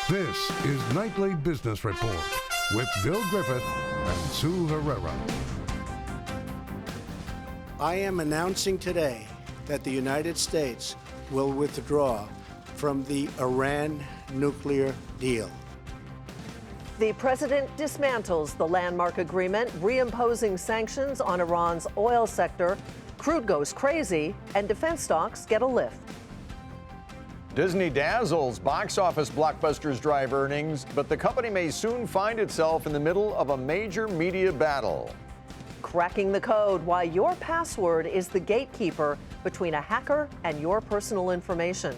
This is Nightly Business Report with Bill Griffith and Sue Herrera. I am announcing today that the United States will withdraw from the Iran nuclear deal. The president dismantles the landmark agreement, reimposing sanctions on Iran's oil sector. Crude goes crazy, and defense stocks get a lift. Disney dazzles box office blockbusters drive earnings, but the company may soon find itself in the middle of a major media battle. Cracking the code, why your password is the gatekeeper between a hacker and your personal information.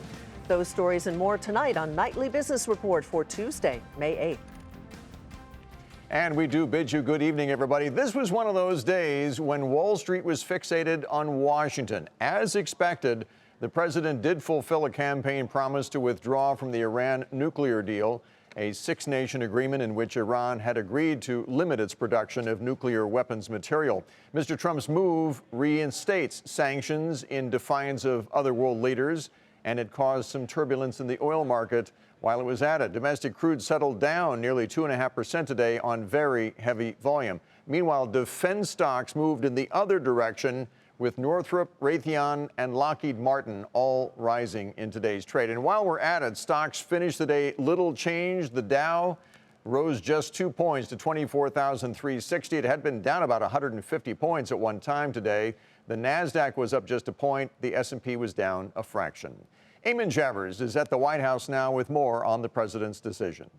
Those stories and more tonight on Nightly Business Report for Tuesday, May 8th. And we do bid you good evening, everybody. This was one of those days when Wall Street was fixated on Washington. As expected, the president did fulfill a campaign promise to withdraw from the Iran nuclear deal, a six-nation agreement in which Iran had agreed to limit its production of nuclear weapons material. Mr. Trump's move reinstates sanctions in defiance of other world leaders, and it caused some turbulence in the oil market while it was at it. Domestic crude settled down nearly 2.5% today on very heavy volume. Meanwhile, defense stocks moved in the other direction, with Northrop, Raytheon, and Lockheed Martin all rising in today's trade. And while we're at it, stocks finished the day little changed. The Dow rose just 2 points to 24,360. It had been down about 150 points at one time today. The NASDAQ was up just a point. The S&P was down a fraction. Eamon Javers is at the White House now with more on the president's decision.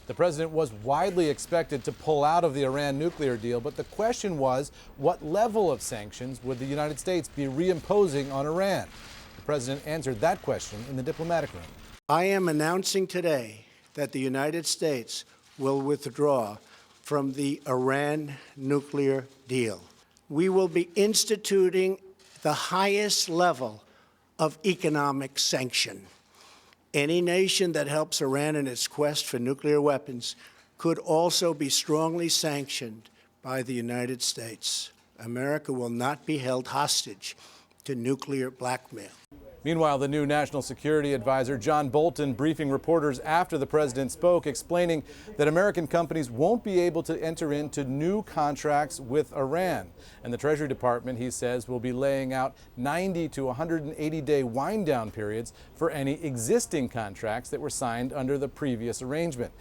The president was widely expected to pull out of the Iran nuclear deal, but the question was, what level of sanctions would the United States be reimposing on Iran? The president answered that question in the diplomatic room. I am announcing today that the United States will withdraw from the Iran nuclear deal. We will be instituting the highest level of economic sanction. Any nation that helps Iran in its quest for nuclear weapons could also be strongly sanctioned by the United States. America will not be held hostage to nuclear blackmail. Meanwhile, the new National Security Advisor, John Bolton, briefing reporters after the president spoke, explaining that American companies won't be able to enter into new contracts with Iran. And the Treasury Department, he says, will be laying out 90 to 180-day wind-down periods for any existing contracts that were signed under the previous arrangement.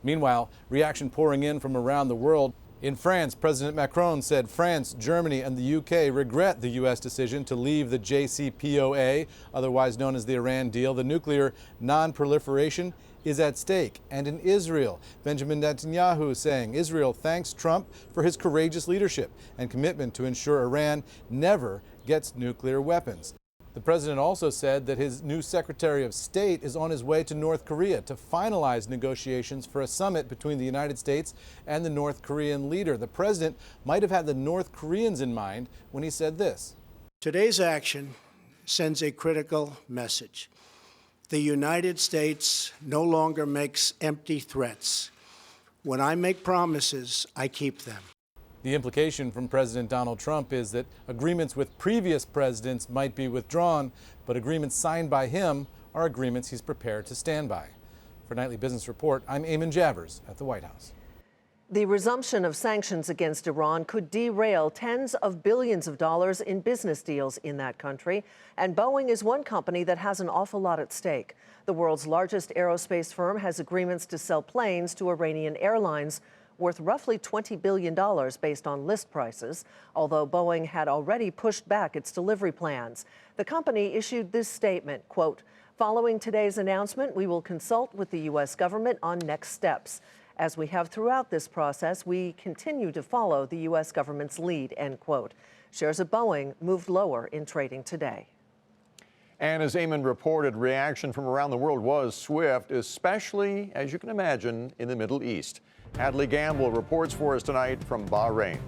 Meanwhile, reaction pouring in from around the world. In France, President Macron said France, Germany, and the UK regret the U.S. decision to leave the JCPOA, otherwise known as the Iran deal. The nuclear non-proliferation is at stake. And in Israel, Benjamin Netanyahu saying Israel thanks Trump for his courageous leadership and commitment to ensure Iran never gets nuclear weapons. The president also said that his new Secretary of State is on his way to North Korea to finalize negotiations for a summit between the United States and the North Korean leader. The president might have had the North Koreans in mind when he said this. Today's action sends a critical message. The United States no longer makes empty threats. When I make promises, I keep them. The implication from President Donald Trump is that agreements with previous presidents might be withdrawn, but agreements signed by him are agreements he's prepared to stand by. For Nightly Business Report, I'm Eamon Javers at the White House. The resumption of sanctions against Iran could derail tens of billions of dollars in business deals in that country, and Boeing is one company that has an awful lot at stake. The world's largest aerospace firm has agreements to sell planes to Iranian airlines worth roughly $20 billion based on list prices, although Boeing had already pushed back its delivery plans. The company issued this statement, quote, "Following today's announcement, we will consult with the U.S. government on next steps. As we have throughout this process, we continue to follow the U.S. government's lead," end quote. Shares of Boeing moved lower in trading today. And as Eamon reported, reaction from around the world was swift, especially, as you can imagine, in the Middle East. Hadley Gamble reports for us tonight from Bahrain.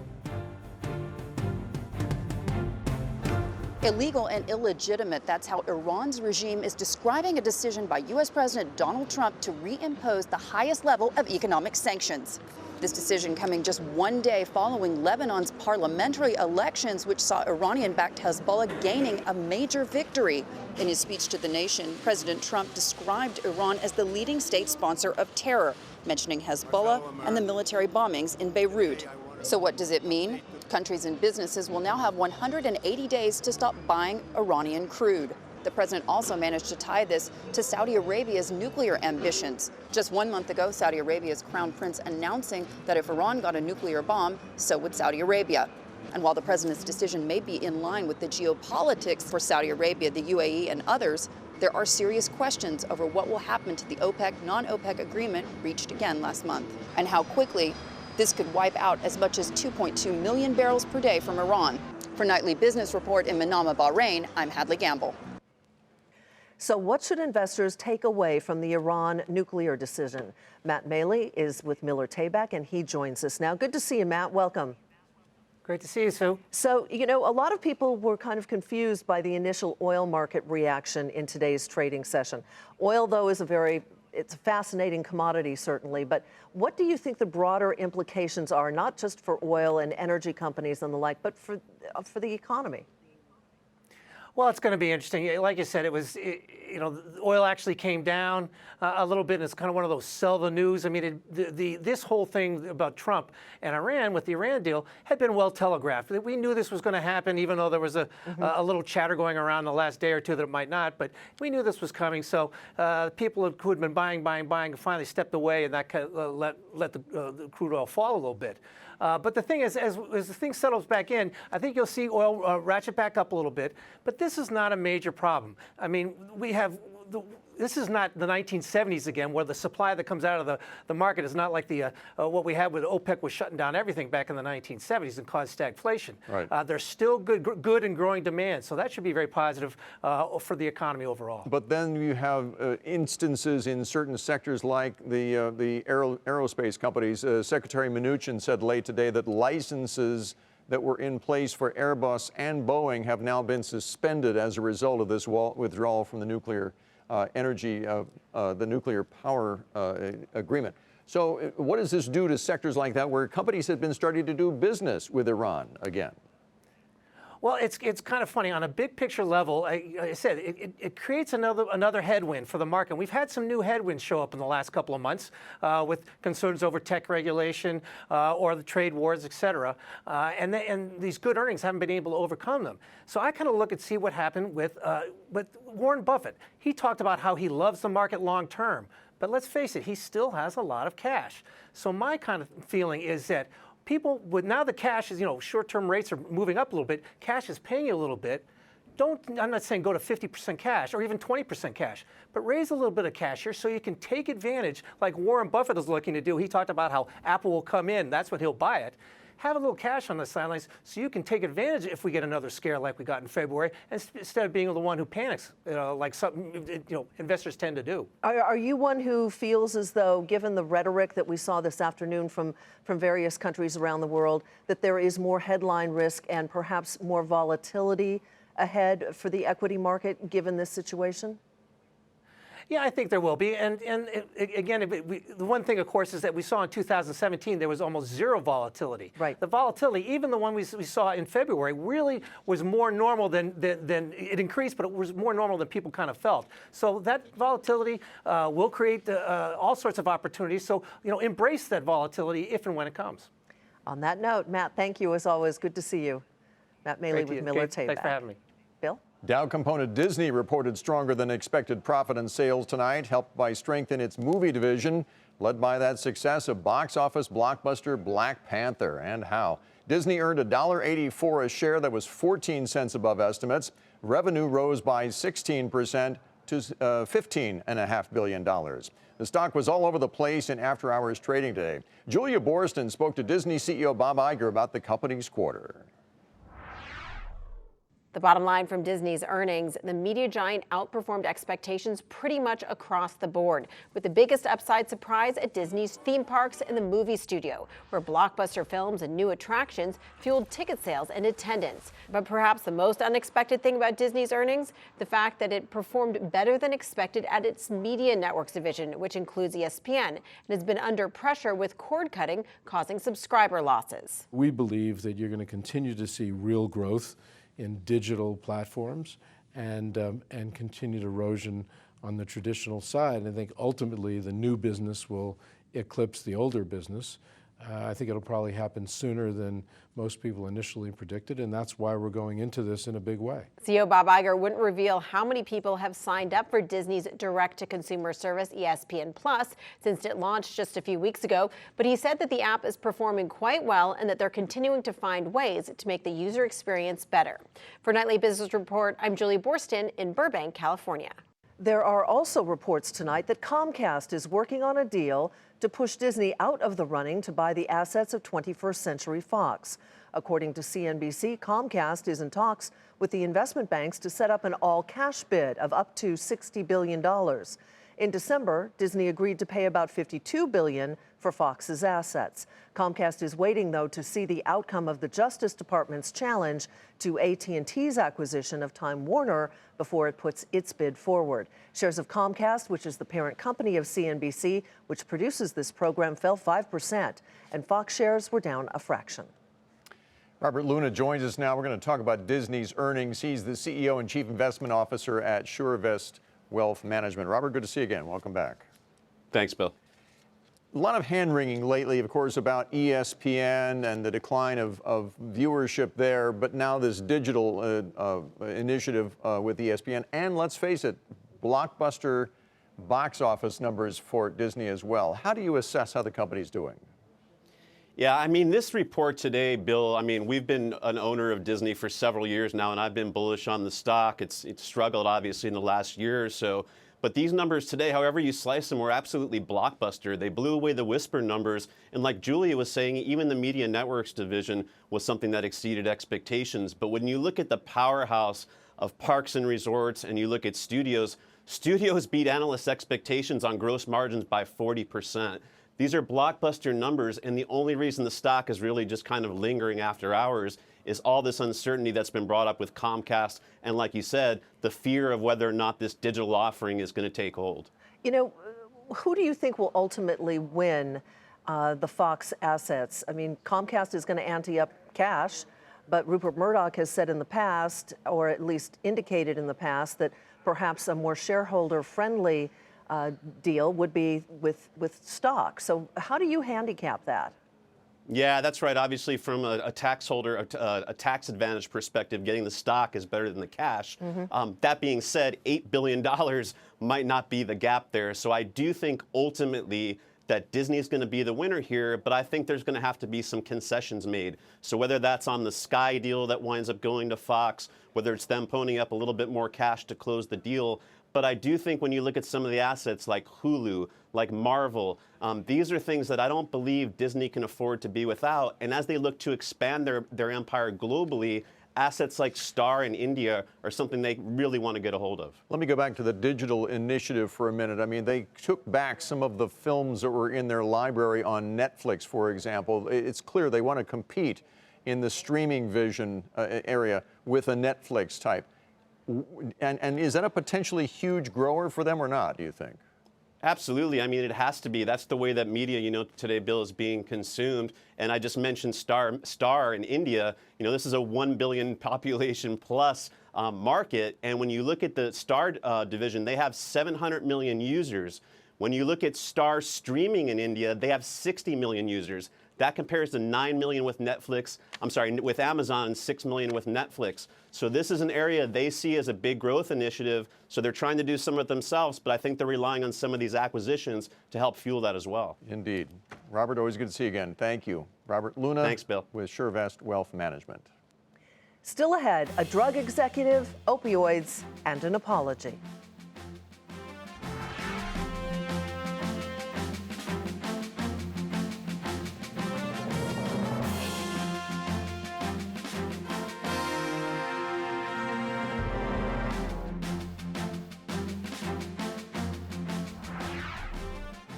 Illegal and illegitimate. That's how Iran's regime is describing a decision by U.S. President Donald Trump to reimpose the highest level of economic sanctions. This decision coming just one day following Lebanon's parliamentary elections, which saw Iranian-backed Hezbollah gaining a major victory. In his speech to the nation, President Trump described Iran as the leading state sponsor of terror, mentioning Hezbollah and the military bombings in Beirut. So what does it mean? Countries and businesses will now have 180 days to stop buying Iranian crude. The president also managed to tie this to Saudi Arabia's nuclear ambitions. Just 1 month ago, Saudi Arabia's crown prince announcing that if Iran got a nuclear bomb, so would Saudi Arabia. And while the president's decision may be in line with the geopolitics for Saudi Arabia, the UAE, and others, there are serious questions over what will happen to the OPEC, non-OPEC agreement reached again last month, and how quickly this could wipe out as much as 2.2 million barrels per day from Iran. For Nightly Business Report in Manama, Bahrain, I'm Hadley Gamble. So what should investors take away from the Iran nuclear decision? Matt Maley is with Miller Tabak, and he joins us now. Good to see you, Matt. Welcome. Great to see you, Sue. So, you know, a lot of people were kind of confused by the initial oil market reaction in today's trading session. Oil, though, is it's a fascinating commodity, certainly. But what do you think the broader implications are, not just for oil and energy companies and the like, but for the economy? Well, it's going to be interesting. Like you said, oil actually came down a little bit, and it's kind of one of those sell the news. I mean, this whole thing about Trump and Iran with the Iran deal had been well telegraphed. We knew this was going to happen, even though there was a little chatter going around the last day or two that it might not. But we knew this was coming. So people who had been buying, finally stepped away, and that let the crude oil fall a little bit. But the thing is, as the thing settles back in, I think you'll see oil ratchet back up a little bit. But this is not a major problem. I mean, this is not the 1970s again, where the supply that comes out of the market is not like what we had with OPEC was shutting down everything back in the 1970s and caused stagflation. Right. There's still good and growing demand, so that should be very positive for the economy overall. But then you have instances in certain sectors like the aerospace companies. Secretary Mnuchin said late today that licenses that were in place for Airbus and Boeing have now been suspended as a result of this withdrawal from the nuclear the nuclear power agreement. So what does this do to sectors like that where companies have been starting to do business with Iran again? Well, it's kind of funny. On a big picture level, I said, it creates another headwind for the market. We've had some new headwinds show up in the last couple of months with concerns over tech regulation or the trade wars, et cetera. And these good earnings haven't been able to overcome them. So I kind of look and see what happened with Warren Buffett. He talked about how he loves the market long term. But let's face it, he still has a lot of cash. So my kind of feeling is that people now the cash is, short-term rates are moving up a little bit. Cash is paying you a little bit. I'm not saying go to 50% cash or even 20% cash, but raise a little bit of cash here so you can take advantage like Warren Buffett is looking to do. He talked about how Apple will come in. That's when he'll buy it. Have a little cash on the sidelines so you can take advantage if we get another scare like we got in February, instead of being the one who panics, like some investors tend to do. Are you one who feels as though, given the rhetoric that we saw this afternoon from various countries around the world, that there is more headline risk and perhaps more volatility ahead for the equity market given this situation? Yeah, I think there will be. And again, the one thing, of course, is that we saw in 2017, there was almost zero volatility. Right. The volatility, even the one we saw in February, really was more normal than it increased, but it was more normal than people kind of felt. So that volatility will create all sorts of opportunities. So, embrace that volatility if and when it comes. On that note, Matt, thank you as always. Good to see you. Matt Maley with Miller Tabak. Thanks for having me. Bill? Dow component Disney reported stronger than expected profit and sales tonight, helped by strength in its movie division, led by that success of box office blockbuster Black Panther. And how Disney earned $1.84 a share, that was 14 cents above estimates. Revenue rose by 16% to $15.5 billion. The stock was all over the place in after-hours trading today. Julia Borston spoke to Disney CEO Bob Iger about the company's quarter. The bottom line from Disney's earnings, the media giant outperformed expectations pretty much across the board, with the biggest upside surprise at Disney's theme parks and the movie studio, where blockbuster films and new attractions fueled ticket sales and attendance. But perhaps the most unexpected thing about Disney's earnings, the fact that it performed better than expected at its media networks division, which includes ESPN, and has been under pressure with cord cutting causing subscriber losses. We believe that you're going to continue to see real growth in digital platforms and continued erosion on the traditional side. I think ultimately the new business will eclipse the older business. I think it'll probably happen sooner than most people initially predicted, and that's why we're going into this in a big way. CEO Bob Iger wouldn't reveal how many people have signed up for Disney's direct-to-consumer service, ESPN Plus, since it launched just a few weeks ago, but he said that the app is performing quite well and that they're continuing to find ways to make the user experience better. For Nightly Business Report, I'm Julie Borston in Burbank, California. There are also reports tonight that Comcast is working on a deal to push Disney out of the running to buy the assets of 21st Century Fox. According to CNBC, Comcast is in talks with the investment banks to set up an all-cash bid of up to $60 billion. In December, Disney agreed to pay about $52 billion for Fox's assets. Comcast is waiting, though, to see the outcome of the Justice Department's challenge to AT&T's acquisition of Time Warner before it puts its bid forward. Shares of Comcast, which is the parent company of CNBC, which produces this program, fell 5%, and Fox shares were down a fraction. Robert Luna joins us now. We're going to talk about Disney's earnings. He's the CEO and Chief Investment Officer at SureVest Wealth Management. Robert, good to see you again. Welcome back. Thanks, Bill. A lot of hand-wringing lately, of course, about ESPN and the decline of viewership there, but now this digital initiative with ESPN. And let's face it, blockbuster box office numbers for Disney as well. How do you assess how the company's doing? Yeah, I mean, this report today, Bill, I mean, we've been an owner of Disney for several years now, and I've been bullish on the stock. It's struggled, obviously, in the last year or so. But these numbers today, however you slice them, were absolutely blockbuster. They blew away the whisper numbers. And like Julia was saying, even the media networks division was something that exceeded expectations. But when you look at the powerhouse of parks and resorts and you look at studios, studios beat analysts' expectations on gross margins by 40%. These are blockbuster numbers, and the only reason the stock is really just kind of lingering after hours is all this uncertainty that's been brought up with Comcast, and like you said, the fear of whether or not this digital offering is going to take hold. You know, who do you think will ultimately win the Fox assets? I mean, Comcast is going to ante up cash, but Rupert Murdoch has said in the past, or at least indicated in the past, that perhaps a more shareholder-friendly deal would be with stock. So how do you handicap that? Yeah, that's right. Obviously, from a tax holder, a tax advantage perspective, getting the stock is better than the cash. That being said, $8 billion might not be the gap there. So I do think ultimately that Disney is going to be the winner here, but I think there's going to have to be some concessions made. So whether that's on the Sky deal that winds up going to Fox, whether it's them ponying up a little bit more cash to close the deal. But I do think when you look at some of the assets like Hulu, like Marvel, these are things that I don't believe Disney can afford to be without. And as they look to expand their empire globally, assets like Star in India are something they really want to get a hold of. Let me go back to the digital initiative for a minute. I mean, they took back some of the films that were in their library on Netflix, for example. It's clear they want to compete in the streaming vision area with a Netflix type. And is that a potentially huge grower for them or not, do you think? Absolutely. I mean, it has to be. That's the way that media, today, Bill, is being consumed. And I just mentioned Star in India. This is a 1 billion population plus market. And when you look at the Star division, they have 700 million users. When you look at Star streaming in India, they have 60 million users. That compares to 9 million with with Amazon and 6 million with Netflix. So this is an area they see as a big growth initiative. So they're trying to do some of it themselves, but I think they're relying on some of these acquisitions to help fuel that as well. Indeed. Robert, always good to see you again. Thank you. Robert Luna. Thanks, Bill. With SureVest Wealth Management. Still ahead, a drug executive, opioids, and an apology.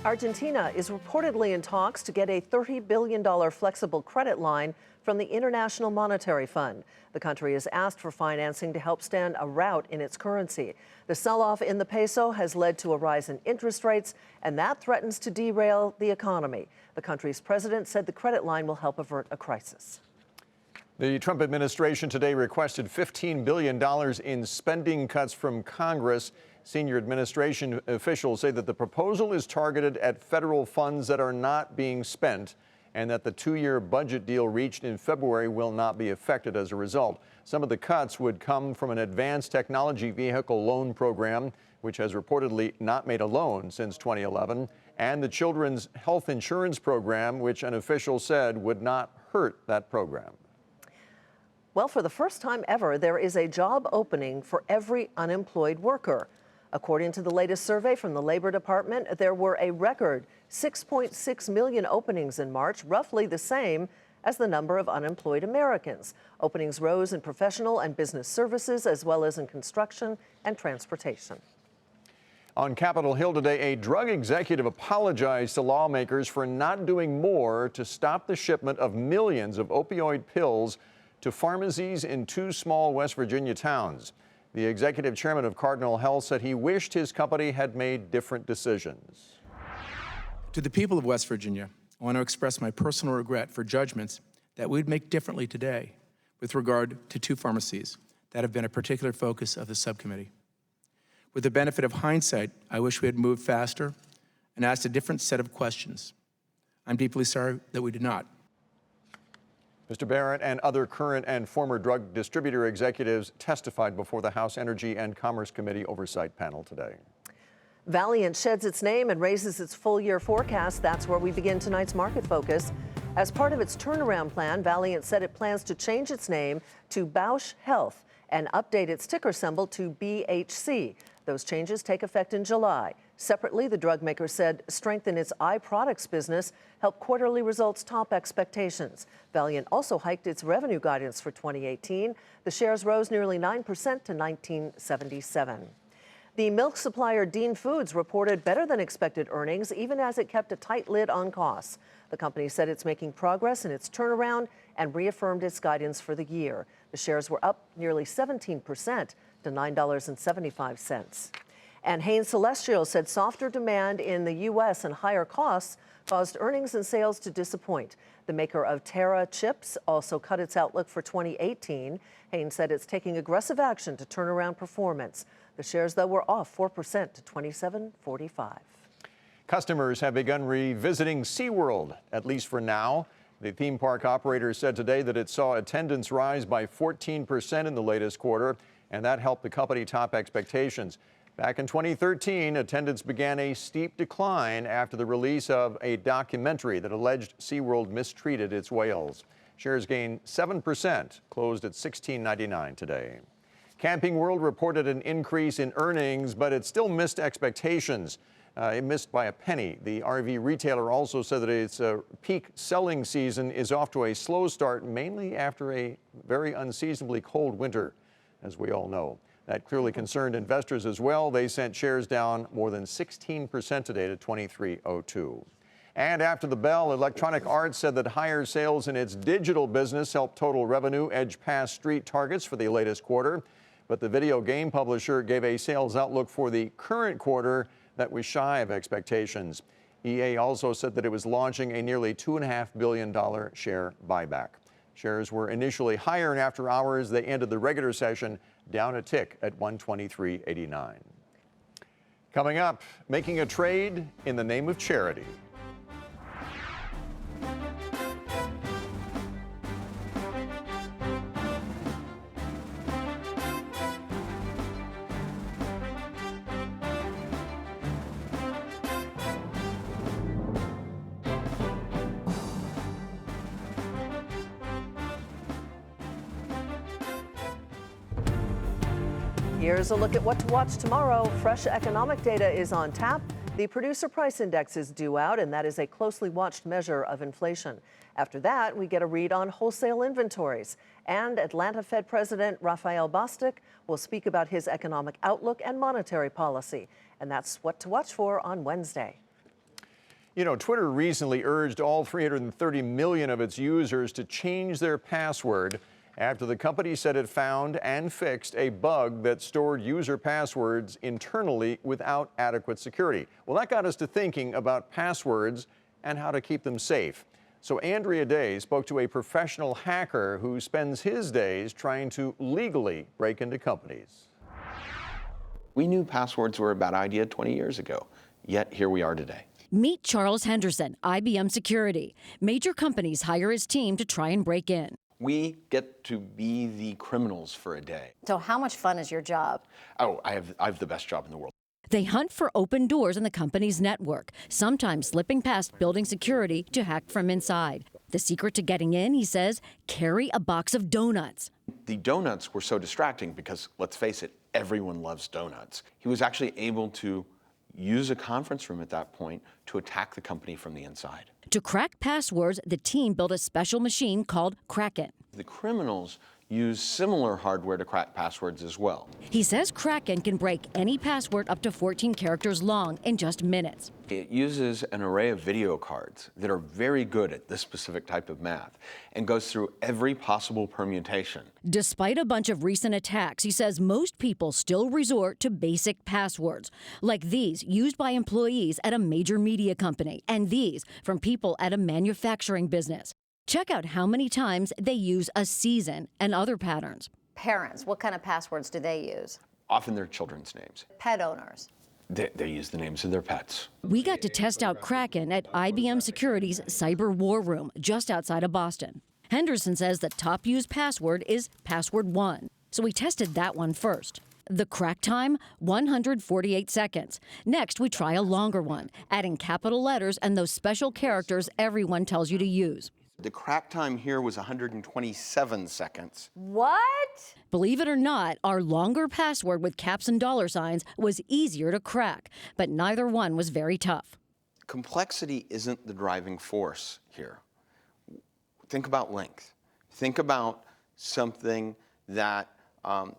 Argentina is reportedly in talks to get a $30 billion flexible credit line from the International Monetary Fund. The country has asked for financing to help stand a rout in its currency. The sell-off in the peso has led to a rise in interest rates, and that threatens to derail the economy. The country's president said the credit line will help avert a crisis. The Trump administration today requested $15 billion in spending cuts from Congress. Senior administration officials say that the proposal is targeted at federal funds that are not being spent and that the two-year budget deal reached in February will not be affected as a result. Some of the cuts would come from an advanced technology vehicle loan program, which has reportedly not made a loan since 2011, and the Children's Health Insurance Program, which an official said would not hurt that program. Well, for the first time ever, there is a job opening for every unemployed worker. According to the latest survey from the Labor Department, there were a record 6.6 million openings in March, roughly the same as the number of unemployed Americans. Openings rose in professional and business services, as well as in construction and transportation. On Capitol Hill today, a drug executive apologized to lawmakers for not doing more to stop the shipment of millions of opioid pills to pharmacies in two small West Virginia towns. The executive chairman of Cardinal Health said he wished his company had made different decisions. To the people of West Virginia, I want to express my personal regret for judgments that we'd make differently today with regard to two pharmacies that have been a particular focus of the subcommittee. With the benefit of hindsight, I wish we had moved faster and asked a different set of questions. I'm deeply sorry that we did not. Mr. Barrett and other current and former drug distributor executives testified before the House Energy and Commerce Committee Oversight Panel today. Valiant sheds its name and raises its full-year forecast. That's where we begin tonight's market focus. As part of its turnaround plan, Valiant said it plans to change its name to Bausch Health and update its ticker symbol to BHC. Those changes take effect in July. Separately, the drug maker said strengthen its eye products business, help quarterly results top expectations. Valiant also hiked its revenue guidance for 2018. The shares rose nearly 9% to $19.77. The milk supplier Dean Foods reported better than expected earnings, even as it kept a tight lid on costs. The company said it's making progress in its turnaround and reaffirmed its guidance for the year. The shares were up nearly 17% to $9.75. And Hain Celestial said softer demand in the U.S. and higher costs caused earnings and sales to disappoint. The maker of Terra chips also cut its outlook for 2018. Hain said it's taking aggressive action to turn around performance. The shares, though, were off 4% to $27.45. Customers have begun revisiting SeaWorld, at least for now. The theme park operator said today that it saw attendance rise by 14% in the latest quarter, and that helped the company top expectations. Back in 2013, attendance began a steep decline after the release of a documentary that alleged SeaWorld mistreated its whales. Shares gained 7%, closed at $16.99 today. Camping World reported an increase in earnings, but it still missed expectations. It missed by a penny. The RV retailer also said that its peak selling season is off to a slow start, mainly after a very unseasonably cold winter, as we all know. That clearly concerned investors as well. They sent shares down more than 16% today to $23.02. And after the bell, Electronic Arts said that higher sales in its digital business helped total revenue edge past street targets for the latest quarter. But the video game publisher gave a sales outlook for the current quarter that was shy of expectations. EA also said that it was launching a nearly $2.5 billion share buyback. Shares were initially higher, and after hours, they ended the regular session down a tick at $123.89. Coming up, making a trade in the name of charity. Here's a look at what to watch tomorrow. Fresh economic data is on tap. The Producer Price Index is due out, and that is a closely watched measure of inflation. After that, we get a read on wholesale inventories. And Atlanta Fed President Raphael Bostic will speak about his economic outlook and monetary policy. And that's what to watch for on Wednesday. You know, Twitter recently urged all 330 million of its users to change their password after the company said it found and fixed a bug that stored user passwords internally without adequate security. Well, that got us to thinking about passwords and how to keep them safe. So Andrea Day spoke to a professional hacker who spends his days trying to legally break into companies. We knew passwords were a bad idea 20 years ago, yet here we are today. Meet Charles Henderson, IBM Security. Major companies hire his team to try and break in. We get to be the criminals for a day. So how much fun is your job? Oh, I have the best job in the world. They hunt for open doors in the company's network, sometimes slipping past building security to hack from inside. The secret to getting in, he says, carry a box of donuts. The donuts were so distracting because, let's face it, everyone loves donuts. He was actually able to use a conference room at that point to attack the company from the inside. To crack passwords, the team built a special machine called Kraken. The criminals use similar hardware to crack passwords as well. He says Kraken can break any password up to 14 characters long in just minutes. It uses an array of video cards that are very good at this specific type of math and goes through every possible permutation. Despite a bunch of recent attacks, he says most people still resort to basic passwords, like these used by employees at a major media company, and these from people at a manufacturing business. Check out how many times they use a season and other patterns. Parents, what kind of passwords do they use? Often their children's names. Pet owners. They use the names of their pets. We got to test out Kraken at IBM Security's cyber war room just outside of Boston. Henderson says the top used password is password 1, so we tested that one first. The crack time, 148 seconds. Next, we try a longer one, adding capital letters and those special characters everyone tells you to use. The crack time here was 127 seconds. What? Believe it or not, our longer password with caps and dollar signs was easier to crack, but neither one was very tough. Complexity isn't the driving force here. Think about length. Think about something that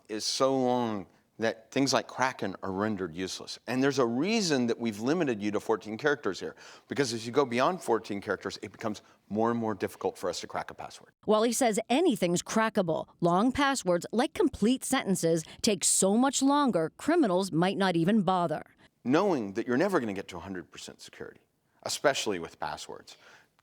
is so long that things like Kraken are rendered useless. And there's a reason that we've limited you to 14 characters here, because as you go beyond 14 characters, it becomes more and more difficult for us to crack a password. While he says anything's crackable, long passwords, like complete sentences, take so much longer, criminals might not even bother. Knowing that you're never going to get to 100% security, especially with passwords,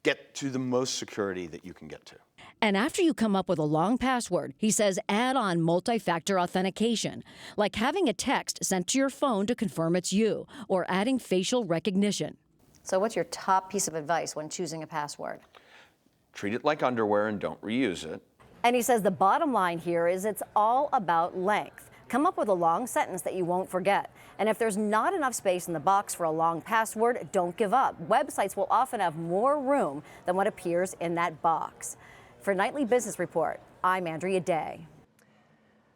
get to the most security that you can get to. And after you come up with a long password, he says add on multi-factor authentication, like having a text sent to your phone to confirm it's you, or adding facial recognition. So what's your top piece of advice when choosing a password? Treat it like underwear and don't reuse it. And he says the bottom line here is it's all about length. Come up with a long sentence that you won't forget. And if there's not enough space in the box for a long password, don't give up. Websites will often have more room than what appears in that box. For Nightly Business Report, I'm Andrea Day.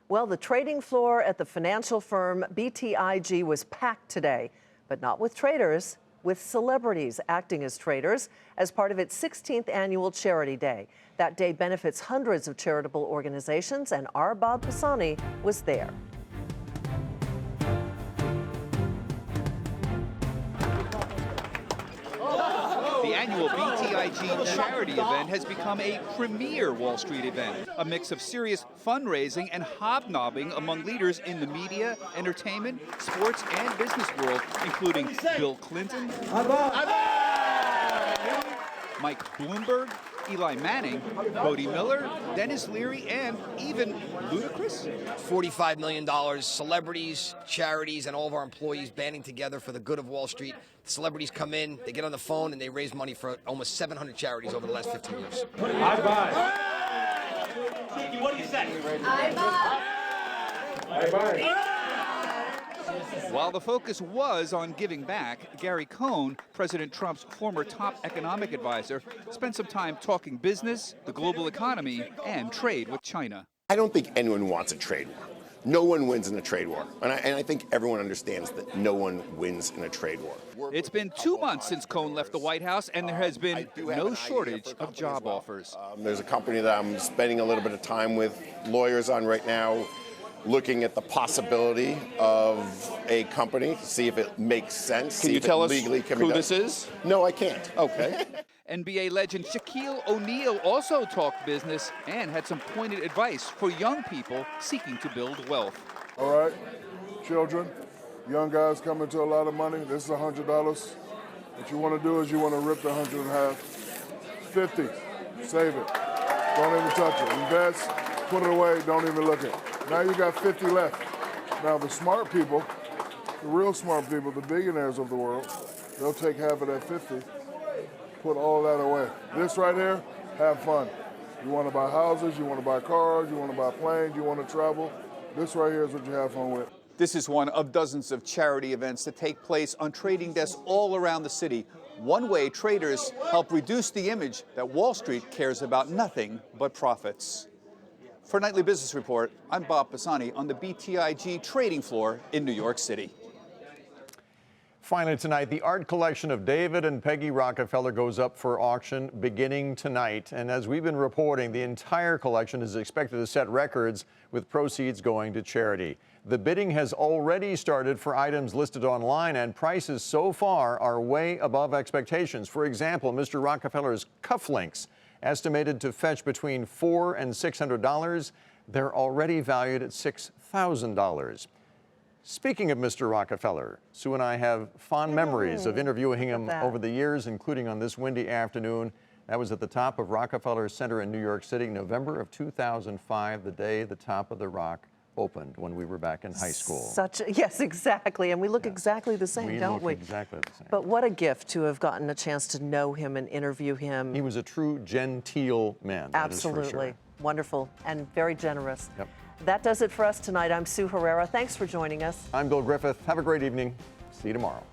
Well, the trading floor at the financial firm BTIG was packed today, but not with traders, with celebrities acting as traders as part of its 16th annual Charity Day. That day benefits hundreds of charitable organizations, and our Bob Pisani was there. The annual BTIG charity event has become a premier Wall Street event, a mix of serious fundraising and hobnobbing among leaders in the media, entertainment, sports, and business world, including Bill Clinton, Mike Bloomberg, Eli Manning, Bodie Miller, Dennis Leary, and even Ludacris. $45 million, celebrities, charities, and all of our employees banding together for the good of Wall Street. Celebrities come in, they get on the phone, and they raise money for almost 700 charities over the last 15 years. I buy. What do you say? I buy. I buy. While the focus was on giving back, Gary Cohn, President Trump's former top economic advisor, spent some time talking business, the global economy, and trade with China. I don't think anyone wants a trade war. No one wins in a trade war. And I think everyone understands that no one wins in a trade war. It's been 2 months since Cohn left the White House, and there has been no shortage of job offers. There's a company that I'm spending a little bit of time with lawyers on right now. looking at the possibility of a company, see if it makes sense. Can you tell us who this is? No, I can't. Okay. NBA legend Shaquille O'Neal also talked business and had some pointed advice for young people seeking to build wealth. All right, children, young guys coming to a lot of money. This is $100. What you want to do is you want to rip the 100 in half. 50, save it. Don't even touch it. Invest, put it away, don't even look at it. Now you got 50 left. Now the smart people, the real smart people, the billionaires of the world, they'll take half of that 50, put all that away. This right here, have fun. You want to buy houses, you want to buy cars, you want to buy planes, you want to travel. This right here is what you have fun with. This is one of dozens of charity events that take place on trading desks all around the city. One way traders help reduce the image that Wall Street cares about nothing but profits. For Nightly Business Report, I'm Bob Pisani on the BTIG trading floor in New York City. Finally tonight, the art collection of David and Peggy Rockefeller goes up for auction beginning tonight. And as we've been reporting, the entire collection is expected to set records with proceeds going to charity. The bidding has already started for items listed online, and prices so far are way above expectations. For example, Mr. Rockefeller's cufflinks, estimated to fetch between $400 and $600, they're already valued at $6,000. Speaking of Mr. Rockefeller, Sue and I have fond memories of interviewing him over the years, including on this windy afternoon. That was at the top of Rockefeller Center in New York City, November of 2005, the day the Top of the Rock opened when we were back in high school. Yes, exactly. And we look exactly the same, don't we? Exactly the same. But what a gift to have gotten a chance to know him and interview him. He was a true genteel man. Absolutely. That is for sure. Wonderful and very generous. Yep. That does it for us tonight. I'm Sue Herrera. Thanks for joining us. I'm Bill Griffith. Have a great evening. See you tomorrow.